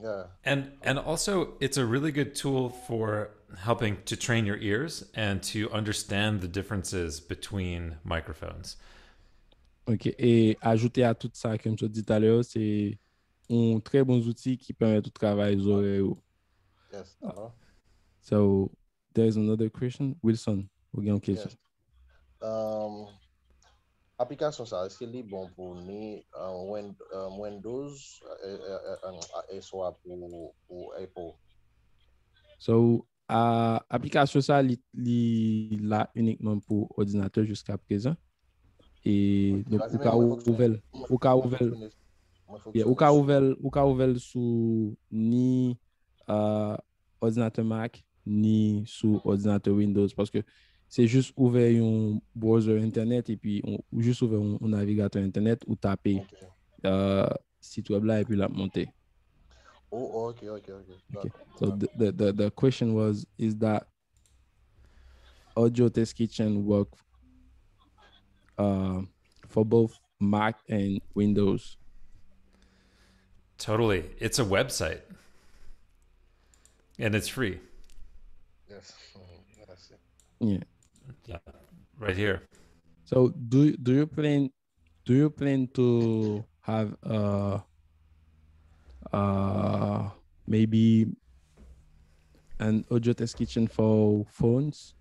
yeah. And also it's a really good tool for helping to train your ears and to understand the differences between microphones. OK. Et ajouter à tout ça, comme je dis tout à l'heure, c'est un très bon outil qui permet de travailler les oreilles. Yes. So there's another question. Wilson, vous avez une question? Yes. Application ça, est-ce qu'il est bon pour nous Windows et soit pour Apple? So, application ça, là uniquement pour ordinateur jusqu'à présent. Et donc, au cas ouvert sous ni ordinateur Mac, ni sous ordinateur Windows, parce que c'est juste ouvert un browser Internet et puis juste ouvert un navigateur Internet ou taper site web là et puis la monter. Oh, okay. So the question was, is that Audio Test Kitchen work for both Mac and Windows? Totally. It's a website. And it's free. Yes. That's it. Yeah. Right here. So do you plan to have maybe an Audio Test Kitchen for phones?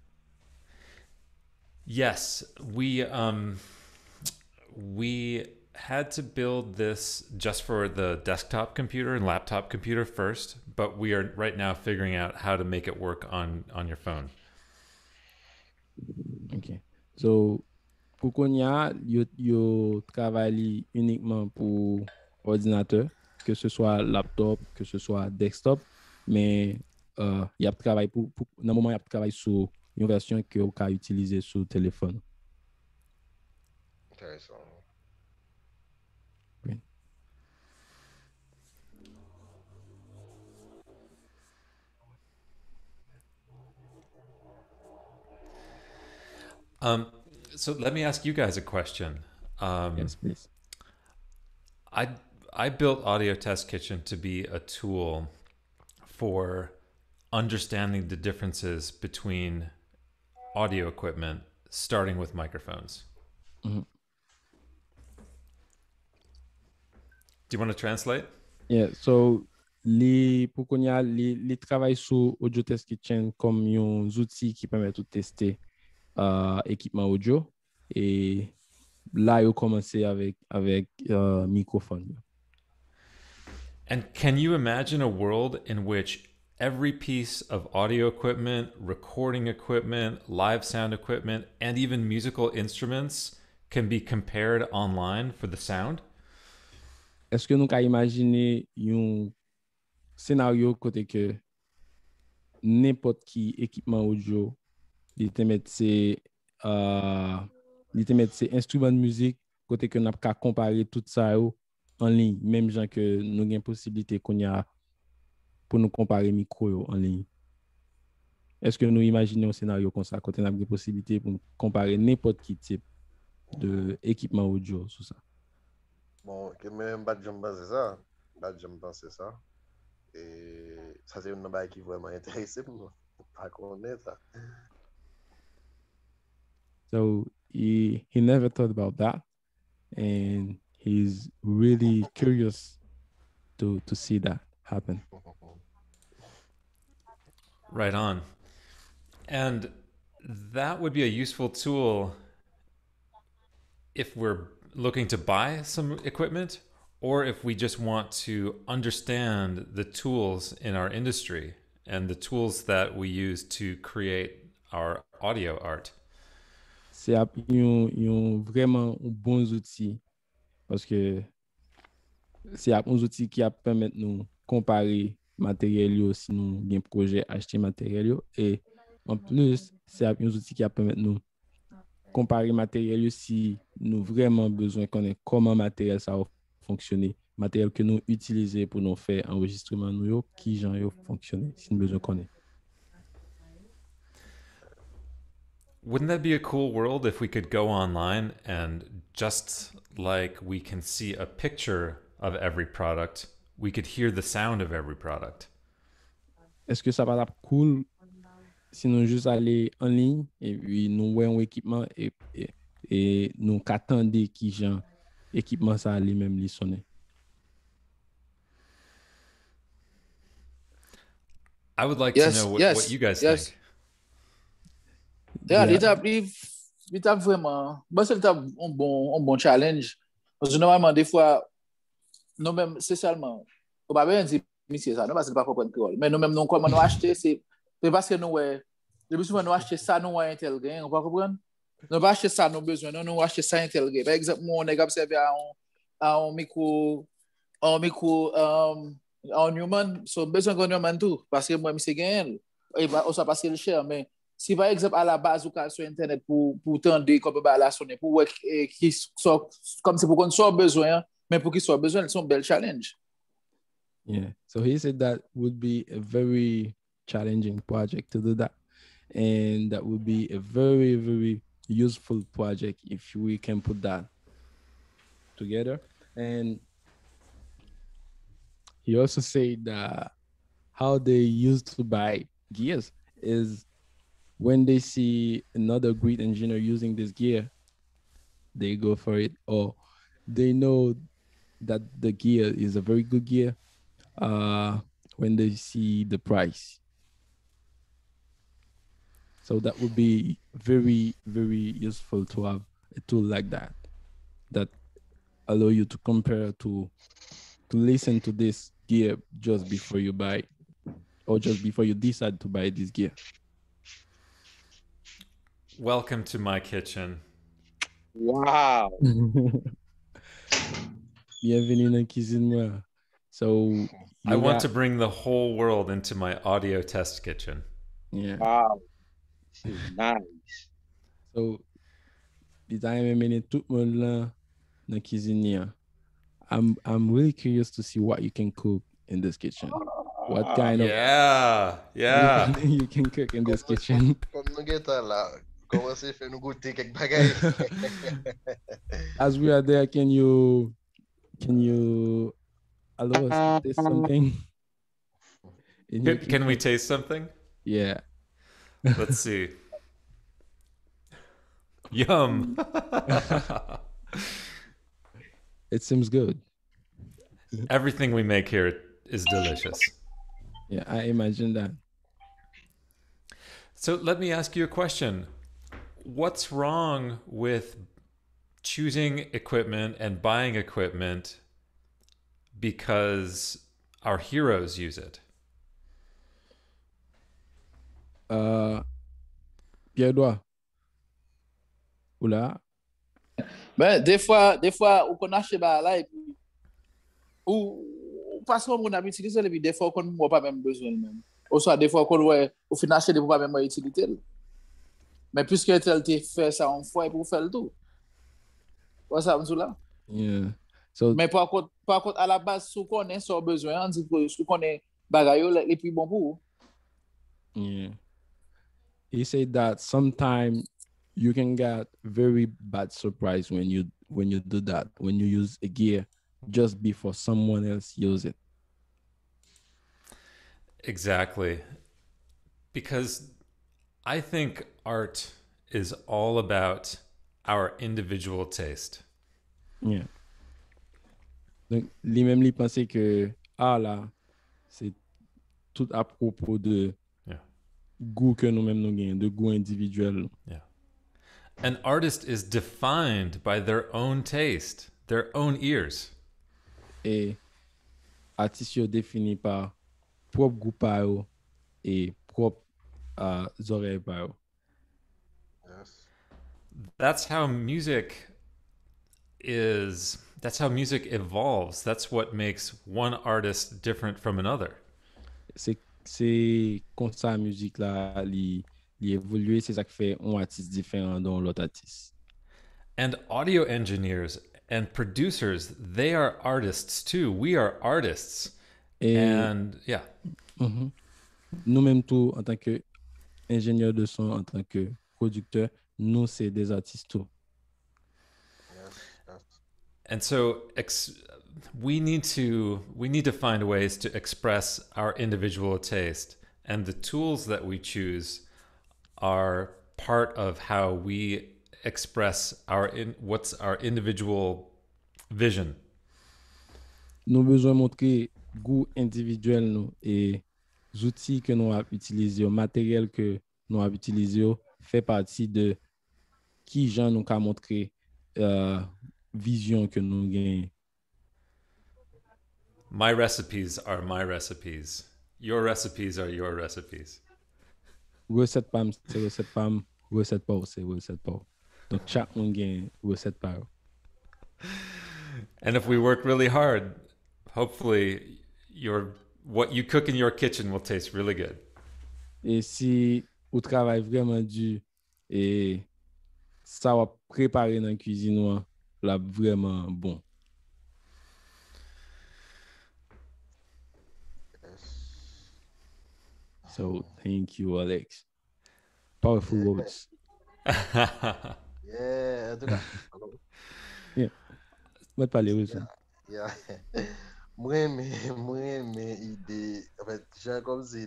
Yes, we had to build this just for the desktop computer and laptop computer first, but we are right now figuring out how to make it work on your phone. OK. So pour qu'on y a, yo travaille uniquement pour ordinateur, que ce soit laptop, que ce soit desktop, mais il y a travail pour dans le moment il y a travail sur une version que vous pouvez utiliser sur téléphone. Intéressant. Oui. So let me ask you guys a question. Yes, please. I built Audio Test Kitchen to be a tool for understanding the differences between audio equipment, starting with microphones. Mhm. Do you want to translate? Yeah, so pour qu'on y a li travaille sur Audio Test Kitchen comme un outil qui permet de tester équipement audio et là il commencé avec microphone. And can you imagine a world in which every piece of audio equipment, recording equipment, live sound equipment, and even musical instruments can be compared online for the sound? Est-ce que nous pouvons imaginer un scénario côté que n'importe qui équipement audio il te mettre ses instruments de musique côté que n'a pas comparer tout ça en ligne, même gens que nous avons possibilité qu'on y a pour nous comparer micro en ligne. Est-ce que nous imaginons un scénario comme ça côté n'a pas possibilité pour comparer n'importe qui type de équipement audio sur ça? Bon, que même pas de jambes c'est ça. Pas de jambes penser ça. Et ça c'est une balle qui est vraiment intéressée pour moi. Pas connaître ça. So he never thought about that, and he's really curious to see that happen. Right on. And that would be a useful tool if we're looking to buy some equipment, or if we just want to understand the tools in our industry and the tools that we use to create our audio art. C'est vraiment un bon outil parce que c'est un outil qui permet de nous comparer matériel si nous avons un projet acheter matériel et en plus c'est un outil qui permet de nous comparer matériel si nous vraiment besoin connaître comment matériel ça va fonctionner, matériel que nous utilisons pour nous faire enregistrement nous qui genre fonctionner si nous besoin connaître. Wouldn't that be a cool world if we could go online and just like we can see a picture of every product, we could hear the sound of every product? Est-ce que ça va être cool si nous juste aller en ligne et puis nous voyons un équipement et nous attendons qui genre équipement ça allait même li sonner? I would like to know what you guys think. Yeah, l'étape vraiment, c'est un bon challenge. Parce que normalement, des fois, nous-mêmes, c'est seulement, on va bien dire, monsieur, ça, nous, parce que pas comprendre créole. Mais nous-mêmes, nous, comment nous acheter, c'est parce que nous, le plus souvent, nous acheter ça, nous, un tel gain, on va comprendre? Nous pas acheter ça, nous besoin, nous acheter ça, un tel gain. Par exemple, moi, on est observé à un micro, en human, so besoin qu'on human tout, parce que moi, monsieur gain, et on s'est passé le cher, mais si par exemple à la base ou sur internet pour tendre comme la sonner pour qui soit comme c'est pour qu'on soit besoin mais pour qu'il soit besoin c'est un bel challenge. Yeah, so he said that would be a very challenging project to do that, and that would be a very, very useful project if we can put that together. And he also said that how they used to buy gears is when they see another great engineer using this gear, they go for it, or they know that the gear is a very good gear when they see the price. So that would be very, very useful to have a tool like that allow you to compare to listen to this gear just before you buy or just before you decide to buy this gear. Welcome to my kitchen. Wow. Bienvenue dans la cuisine moi. So I want to bring the whole world into my audio test kitchen. Yeah. Wow. Nice. So I'm really curious to see what you can cook in this kitchen. What kind of yeah you can cook in this kitchen? Comme nous guettons là, commencer à faire nous goûter quelques bagailles. As we are there, can you allow us to taste something? Can we taste something? Yeah. Let's see. Yum. It seems good. Everything we make here is delicious. Yeah, I imagine that. So let me ask you a question. What's wrong with choosing equipment and buying equipment because our heroes use it? Pierre-Edouard. Oula. Ben, des fois, on connaît acheter là et puis, ou parce qu'on a utilisé, et puis des fois, on n'a pas même besoin même. Ou soit, des fois, on finit acheter, on pas même utiliser. Mais puisque tel te fait ça en fois, pour faire le tout. Ouais, ça, là. Yeah. So, mais par contre, à la base, si on connaît son besoin, on dit que si on connaît bagaille, et puis bon pour. Yeah. He said that sometimes you can get very bad surprise when you do that, when you use a gear just before someone else use it. Exactly. Because I think art is all about our individual taste. Yeah. Donc, lui-même, il pensait que, là, c'est tout à propos de goût que nous-mêmes nous gagnons, de goût individuel. Yeah. An artist is defined by their own taste, their own ears. Et artiste est défini par propre goût par eux et propre oreilles par eux. Yes. That's how music evolves. That's what makes one artist different from another. C'est comme ça la musique là, li évolue, c'est ça qui fait un artiste différent dans l'autre artiste. And audio engineers and producers, they are artists too. We are artists. And yeah. Mm-hmm. Nous-mêmes tout, en tant que ingénieur de son, en tant que producteur, nous c'est des artistes tout. Yes. And so we need to find ways to express our individual taste, and the tools that we choose are part of how we express what's our individual vision. Nous besoin montrer goût individuel nous et outils que nous avons utilisés, matériel que nous avons utilisé fait partie de qui gens nous a montré vision que nous gagnons. My recipes are my recipes. Your recipes are your recipes. Recette PAM, c'est recette PAM. Recette PAO, c'est recette PAO. Donc, chaque monde gagne recette PAO. And if we work really hard, hopefully what you cook in your kitchen will taste really good. Et si vous travaillez vraiment dur et ça va préparer dans la cuisine, là, vraiment bon. So, thank you, Alex. Powerful words. Yeah, hello. Yeah. Moi, parler aussi. Yeah. Moi, mes idées, en fait, j'ai comme si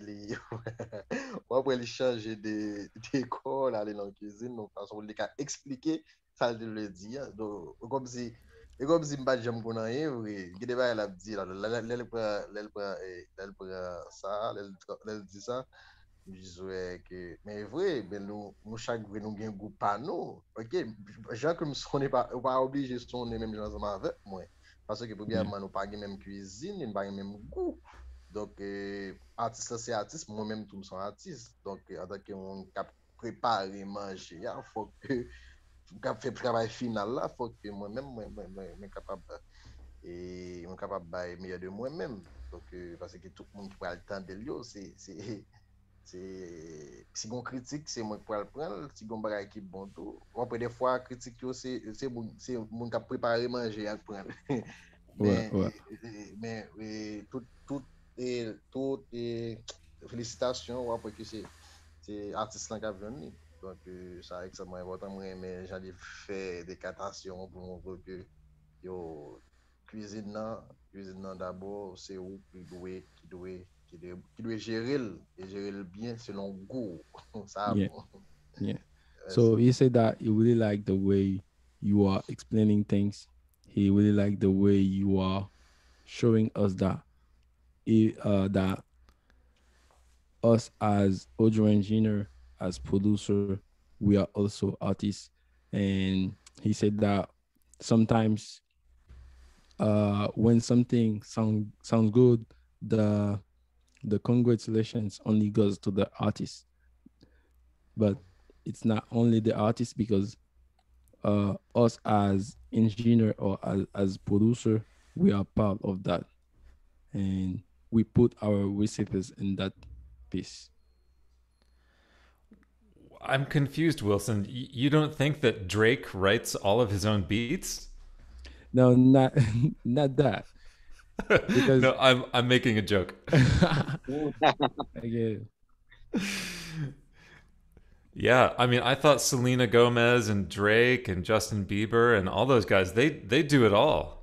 moi, pour aller changer d'école, aller dans la cuisine, donc, façon, les cas expliquer, ça le dit, donc, comme si m'pas j'aime qu'on a oui, qui débat elle a dit là, elle prend ça, elle dit ça, je disais que mais vrai, ben nous chaque vrai nous gain goût pas nous. OK, gens comme on n'est pas obligé son même gens avec moi parce que premièrement nous pas même cuisine, nous pas même goût. Donc artiste c'est artiste, moi-même tout me sont artiste. Donc en tant que on cap préparer manger, il faut que quand fait travail final là, faut que moi-même capable et on capable bailler meilleur de moi-même. Donc parce que tout le monde qui prend le temps de lui, c'est si on critique, c'est moi qui prend le prendre, si on bagage qui bon tout. On peut des fois critique c'est mon qui préparer manger à prendre. Mais tout félicitations après que c'est artiste là qui a venu. Donc, ça extrêmement important. Mais j'allais faire des catations pour montrer que yo, cuisine d'abord, c'est où qui doit gérer et gérer le bien selon goût. Ça, Yeah. bon. Yeah. So he said that he really liked the way you are explaining things. He really liked the way you are showing us that that us as audio engineer, as producer, we are also artists. And he said that sometimes when something sounds good, the congratulations only goes to the artist. But it's not only the artist, because us as engineer or as producer, we are part of that, and we put our recipes in that piece. I'm confused, Wilson. You don't think that Drake writes all of his own beats? No, not not that. Because no, I'm making a joke. Again. Yeah, I mean, I thought Selena Gomez and Drake and Justin Bieber and all those guys, they do it all.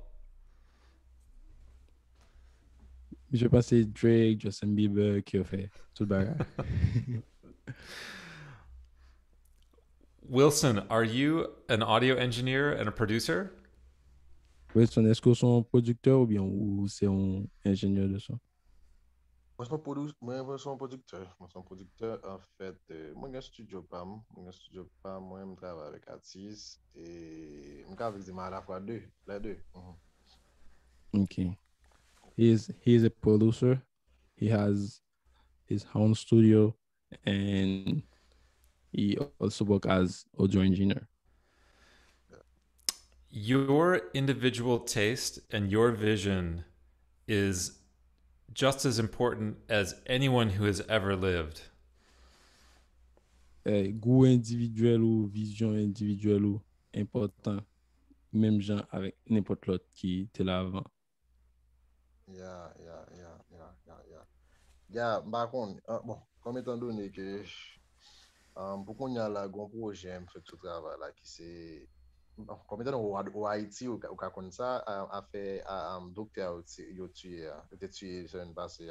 Je pensais Drake, Justin Bieber qui a fait tout le bagage. Wilson, are you an audio engineer and a producer? Wilson, est-ce que c'est un producteur ou bien ou c'est un ingénieur de son? Moi, je suis un producteur. Moi, je suis un producteur, en fait. Moi, j'ai un studio PAM. Moi, je travaille avec artistes. Et je travaille à la fois les deux. Okay. He is a producer. He has his own studio, and he also works as audio engineer. Your individual taste and your vision is just as important as anyone who has ever lived. Goût individuel ou vision individuelle ou important, même gens avec n'importe l'autre qui était là avant. Yeah, par contre, bon, comme étant donné que pour qu'on y a là, un projet, fait tout travail là, qui c'est, comme étant au Haïti, ou comme ça, a fait un docteur, il a tué sur une passée.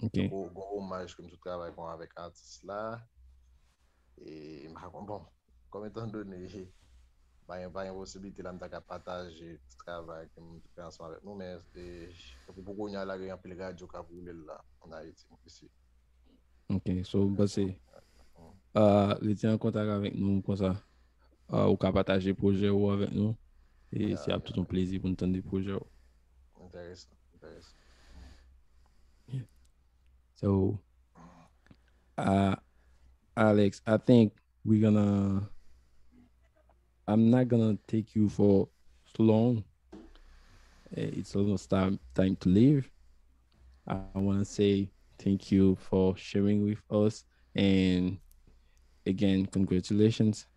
Ok. Gros hommage comme tout travail avec artiste là. Et bon, comme étant donné, il y a une possibilité là de partager ce travail que nous faisons ensemble avec nous, mais pour qu'on y a là, il y a un peu de radio qui a voulu là en Haïti ici. Ok, so c'est rester en contact avec nous comme ça, ou qu'à partager projet ou avec nous, et c'est tout un plaisir pour nous entendre des projets. Intéressant. Yeah. So, Alex, I think I'm not gonna take you for too long. It's almost time to leave. I want to say thank you for sharing with us, and again, congratulations.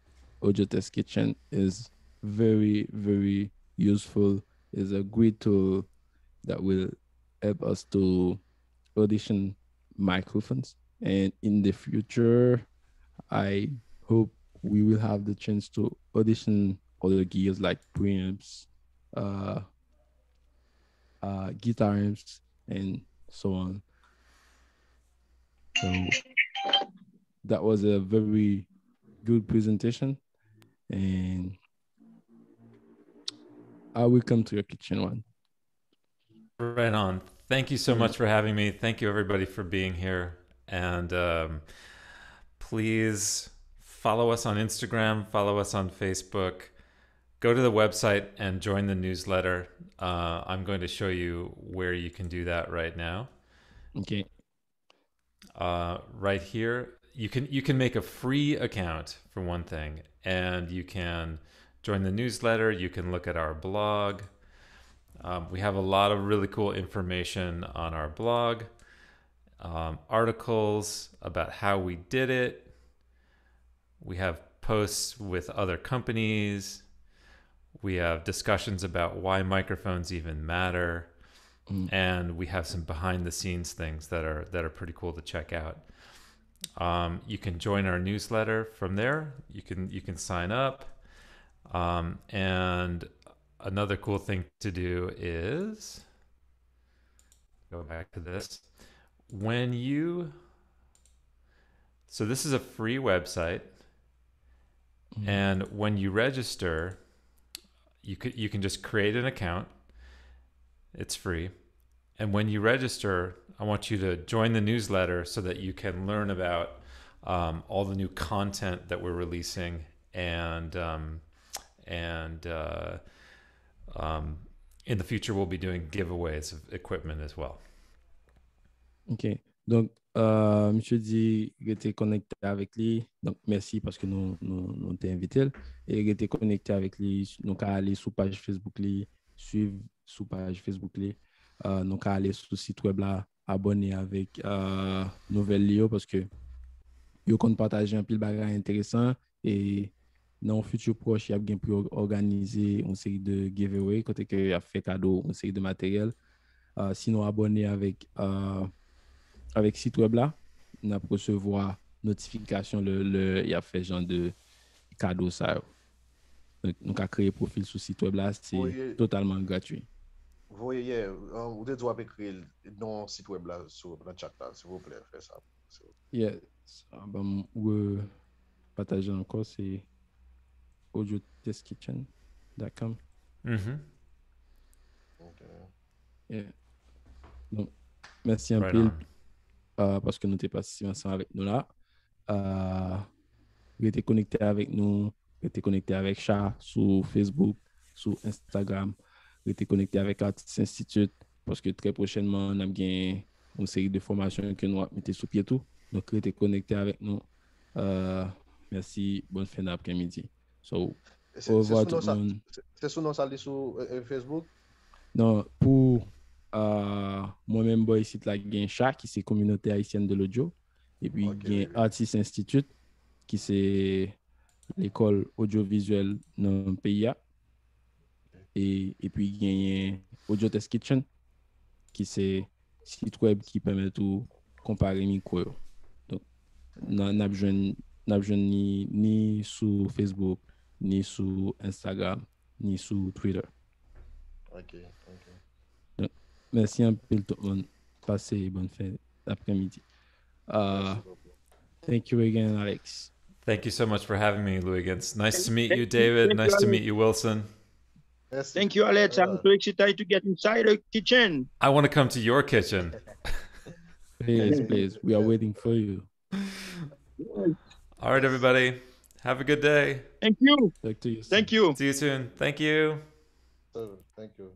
Audio Test Kitchen is very, very useful. It's a great tool that will help us to audition microphones, and in the future, I hope we will have the chance to audition other gears like preamps, guitar amps, and so on. So that was a very good presentation, and I will come to your kitchen one. Right on. Thank you so much for having me. Thank you, everybody, for being here. And please follow us on Instagram, follow us on Facebook. Go to the website and join the newsletter. I'm going to show you where you can do that right now. Okay. Right here, you can make a free account for one thing, and you can join the newsletter. You can look at our blog. We have a lot of really cool information on our blog, articles about how we did it. We have posts with other companies. We have discussions about why microphones even matter. And we have some behind the scenes things that are pretty cool to check out. You can join our newsletter from there. You can sign up. And another cool thing to do is go back to this. So this is a free website, and when you register, you can just create an account. It's free. And when you register, I want you to join the newsletter so that you can learn about all the new content that we're releasing, and in the future, we'll be doing giveaways of equipment as well. OK. Donc, monsieur dit qu'il était connecté avec lui. Donc, merci parce que nous t'ai invité. Et il était connecté avec lui. Nous allons aller sur page Facebook, suivre sur page Facebook. Nous allons aller sur le site web là, abonner avec nouvelle Lio parce que vous compte partager un pile bagage intéressant. Et dans le futur proche, il y a bien pour organiser une série de giveaways côté que il a fait cadeau, une série de matériel. Sinon, abonner avec site web là, on a recevoir notification il y a fait genre de cadeau ça. Donc, nous avons créé profil sur site web là, c'est totalement gratuit. Vous voyez, vous devez écrire dans le site web là, sur le chat là, s'il vous plaît, faites ça. Yeah, ou partager encore, c'est audiotestkitchen.com. Okay. Yeah. Donc, merci un peu. Parce que nous t'es passé ensemble avec nous là. Vous êtes connecté avec nous, vous êtes connecté avec Chat sur Facebook, sur Instagram, vous êtes connecté avec Artist Institute parce que très prochainement, on a bien une série de formations que nous mettons sur pied tout. Donc, vous êtes connecté avec nous. Merci, bonne fin d'après-midi. So, au revoir tout le monde. C'est sur nos salles sur Facebook? Non, pour moi-même, boy, ici, là, il y a un chat qui c'est Communauté Haïtienne de l'audio. Et puis, il y a un Artist Institute qui c'est l'école audiovisuelle dans le pays. Et puis, il y a un Audio Test Kitchen qui c'est site web qui permet de comparer micro. Donc, n'a besoin ni sur Facebook, ni sur Instagram, ni sur Twitter. OK. Donc, merci un peu tout le monde. Passez bonne fin d'après-midi. Thank you again, Alex. Thank you so much for having me, Louiguens. Nice to meet you, David. Nice to meet you, Wilson. Thank you, Alex. I'm so excited to get inside the kitchen. I want to come to your kitchen. Please. We are waiting for you. All right, everybody. Have a good day. Thank you. Back to you. Thank you. See you soon. Thank you. Thank you.